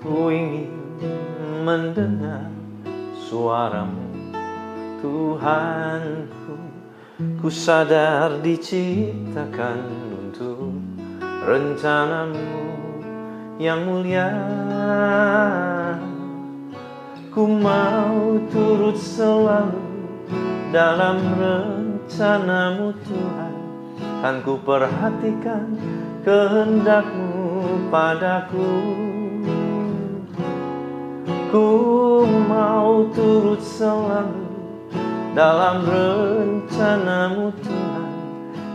Ku ingin mendengar suaramu, Tuhanku. Ku sadar diciptakan untuk rencanamu yang mulia. Ku mau turut selalu dalam rencanamu, Tuhan. Kan ku perhatikan kehendakmu padaku. Ku mau turut selalu dalam rencanamu, Tuhan,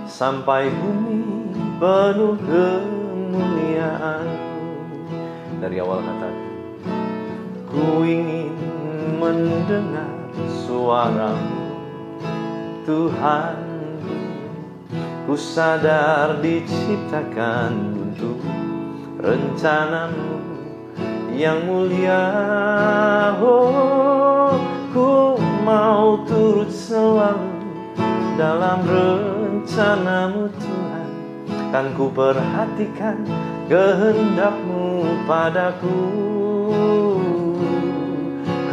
sampai bumi penuh kemuliaan-Mu. Dari awal katakan, ku ingin mendengar suaramu, Tuhan. Ku sadar diciptakan untuk rencanamu yang mulia. Oh, ku mau turut selalu dalam rencanamu, Tuhan. Kan ku perhatikan kehendakmu padaku.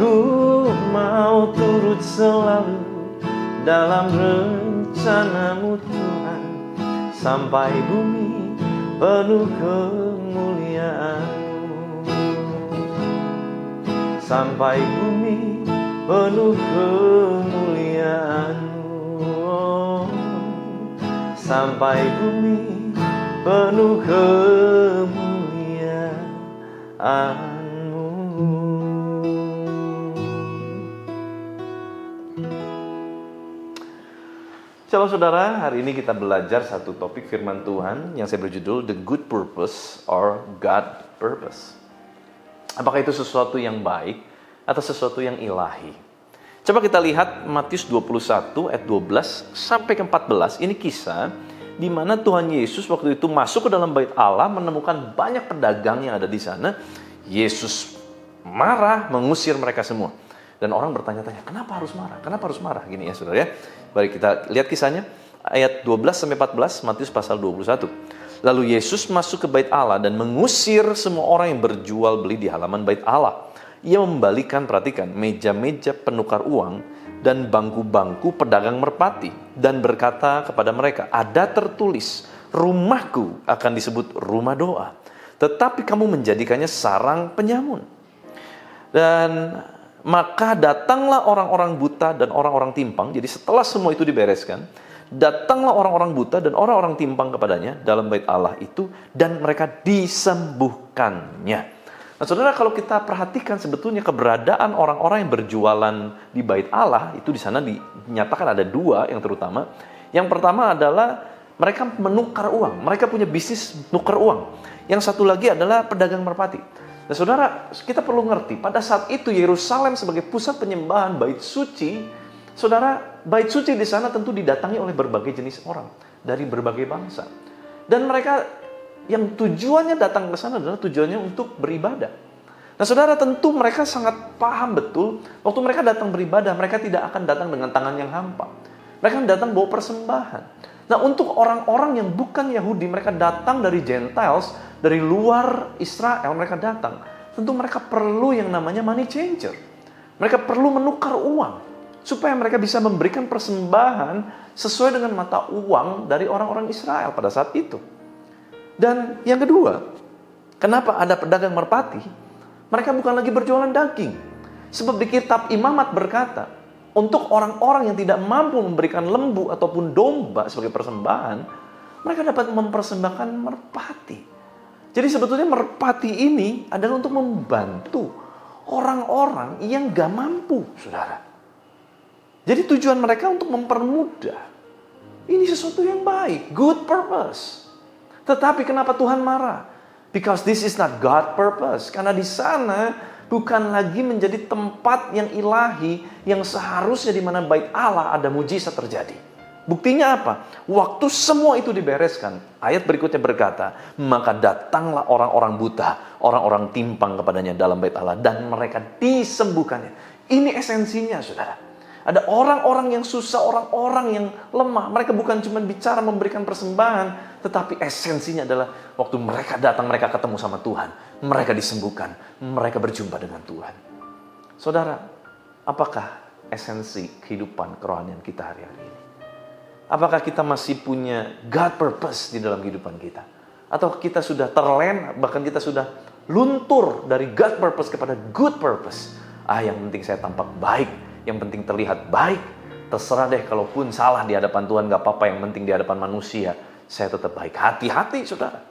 Ku mau turut selalu dalam rencanamu, Tuhan, sampai bumi penuh kemuliaan. Sampai bumi penuh kemuliaan-Mu. Sampai bumi penuh kemuliaan-Mu. Shalom saudara, hari ini kita belajar satu topik firman Tuhan yang saya berjudul The Good Purpose or God Purpose. Apakah itu sesuatu yang baik atau sesuatu yang ilahi? Coba kita lihat Matius 21 ayat 12 sampai ke 14. Ini kisah di mana Tuhan Yesus waktu itu masuk ke dalam bait Allah, menemukan banyak pedagang yang ada di sana. Yesus marah, mengusir mereka semua. Dan orang bertanya-tanya, kenapa harus marah? Kenapa harus marah? Gini ya saudara ya. Baik, kita lihat kisahnya. Ayat 12 sampai 14, Matius pasal 21. Lalu Yesus masuk ke bait Allah dan mengusir semua orang yang berjual beli di halaman bait Allah. Ia membalikan, perhatikan, meja-meja penukar uang dan bangku-bangku pedagang merpati. Dan berkata kepada mereka, ada tertulis, rumahku akan disebut rumah doa, tetapi kamu menjadikannya sarang penyamun. Dan maka datanglah orang-orang buta dan orang-orang timpang. Jadi setelah semua itu dibereskan, datanglah orang-orang buta dan orang-orang timpang kepadanya dalam bait Allah itu, dan mereka disembuhkannya. Nah saudara, kalau kita perhatikan sebetulnya keberadaan orang-orang yang berjualan di bait Allah itu di sana dinyatakan ada dua yang terutama. Yang pertama adalah mereka menukar uang, mereka punya bisnis nukar uang. Yang satu lagi adalah pedagang merpati. Nah saudara, kita perlu ngerti, pada saat itu Yerusalem sebagai pusat penyembahan bait suci, saudara, bait suci di sana tentu didatangi oleh berbagai jenis orang dari berbagai bangsa. Dan mereka yang tujuannya datang ke sana adalah tujuannya untuk beribadah. Nah saudara, tentu mereka sangat paham betul, waktu mereka datang beribadah, mereka tidak akan datang dengan tangan yang hampa. Mereka datang bawa persembahan. Nah untuk orang-orang yang bukan Yahudi, mereka datang dari Gentiles, dari luar Israel mereka datang. Tentu mereka perlu yang namanya money changer. Mereka perlu menukar uang, supaya mereka bisa memberikan persembahan sesuai dengan mata uang dari orang-orang Israel pada saat itu. Dan yang kedua, kenapa ada pedagang merpati? Mereka bukan lagi berjualan daging. Sebab di kitab Imamat berkata, untuk orang-orang yang tidak mampu memberikan lembu ataupun domba sebagai persembahan, mereka dapat mempersembahkan merpati. Jadi sebetulnya merpati ini adalah untuk membantu orang-orang yang gak mampu, saudara. Jadi tujuan mereka untuk mempermudah. Ini sesuatu yang baik, good purpose. Tetapi kenapa Tuhan marah? Because this is not God purpose. Karena di sana bukan lagi menjadi tempat yang ilahi, yang seharusnya di mana bait Allah ada mujizat terjadi. Buktinya apa? Waktu semua itu dibereskan, ayat berikutnya berkata, maka datanglah orang-orang buta, orang-orang timpang kepadanya dalam bait Allah, dan mereka disembuhkannya. Ini esensinya, saudara. Ada orang-orang yang susah, orang-orang yang lemah. Mereka bukan cuma bicara memberikan persembahan, tetapi esensinya adalah waktu mereka datang, mereka ketemu sama Tuhan. Mereka disembuhkan, mereka berjumpa dengan Tuhan. Saudara, apakah esensi kehidupan kerohanian kita hari-hari ini? Apakah kita masih punya God purpose di dalam kehidupan kita? Atau kita sudah terlena, bahkan kita sudah luntur dari God purpose kepada good purpose? Yang penting saya tampak baik, yang penting terlihat baik. Terserah deh, kalaupun salah di hadapan Tuhan, gak apa-apa. Yang penting di hadapan manusia, saya tetap baik. Hati-hati, saudara.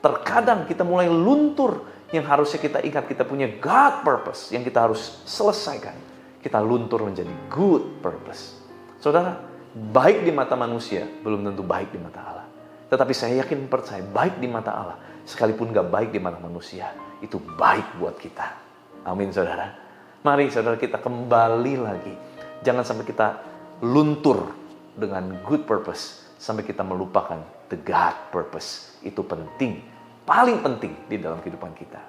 Terkadang kita mulai luntur. Yang harusnya kita ingat, kita punya God purpose yang kita harus selesaikan. Kita luntur menjadi good purpose. Saudara, baik di mata manusia belum tentu baik di mata Allah. Tetapi saya yakin percaya, baik di mata Allah, sekalipun gak baik di mata manusia, itu baik buat kita. Amin, saudara. Mari saudara, kita kembali lagi. Jangan sampai kita luntur dengan good purpose sampai kita melupakan the God purpose. Itu penting, paling penting di dalam kehidupan kita.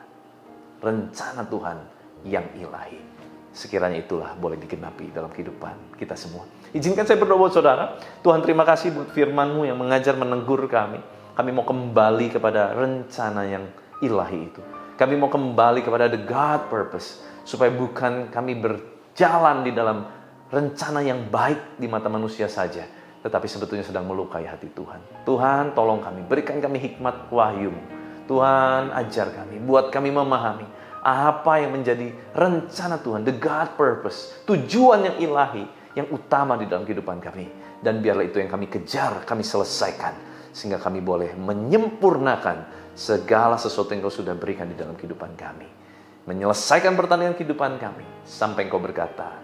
Rencana Tuhan yang ilahi. Sekiranya itulah boleh digenapi dalam kehidupan kita semua. Izinkan saya berdoa buat saudara. Tuhan, terima kasih buat firman-Mu yang mengajar, menegur kami. Kami mau kembali kepada rencana yang ilahi itu. Kami mau kembali kepada the God purpose. Supaya bukan kami berjalan di dalam rencana yang baik di mata manusia saja, tetapi sebetulnya sedang melukai hati Tuhan. Tuhan, tolong kami, berikan kami hikmat wahyu-Mu. Tuhan, ajar kami, buat kami memahami apa yang menjadi rencana Tuhan, the God purpose, tujuan yang ilahi, yang utama di dalam kehidupan kami. Dan biarlah itu yang kami kejar, kami selesaikan, sehingga kami boleh menyempurnakan segala sesuatu yang Kau sudah berikan di dalam kehidupan kami. Menyelesaikan pertandingan kehidupan kami, sampai Engkau berkata,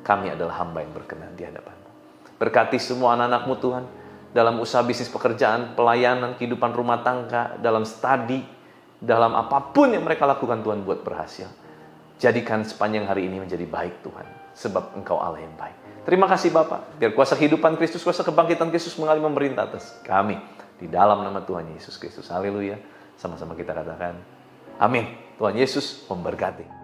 kami adalah hamba yang berkenan di hadapan-Mu. Berkati semua anak-anak-Mu Tuhan, dalam usaha bisnis pekerjaan, pelayanan, kehidupan rumah tangga, dalam studi, dalam apapun yang mereka lakukan Tuhan, buat berhasil. Jadikan sepanjang hari ini menjadi baik Tuhan, sebab Engkau Allah yang baik. Terima kasih Bapa, biar kuasa kehidupan Kristus, kuasa kebangkitan Kristus mengalir memerintah atas kami. Di dalam nama Tuhan Yesus Kristus. Haleluya. Sama-sama kita katakan, amin. Tuhan Yesus memberkati.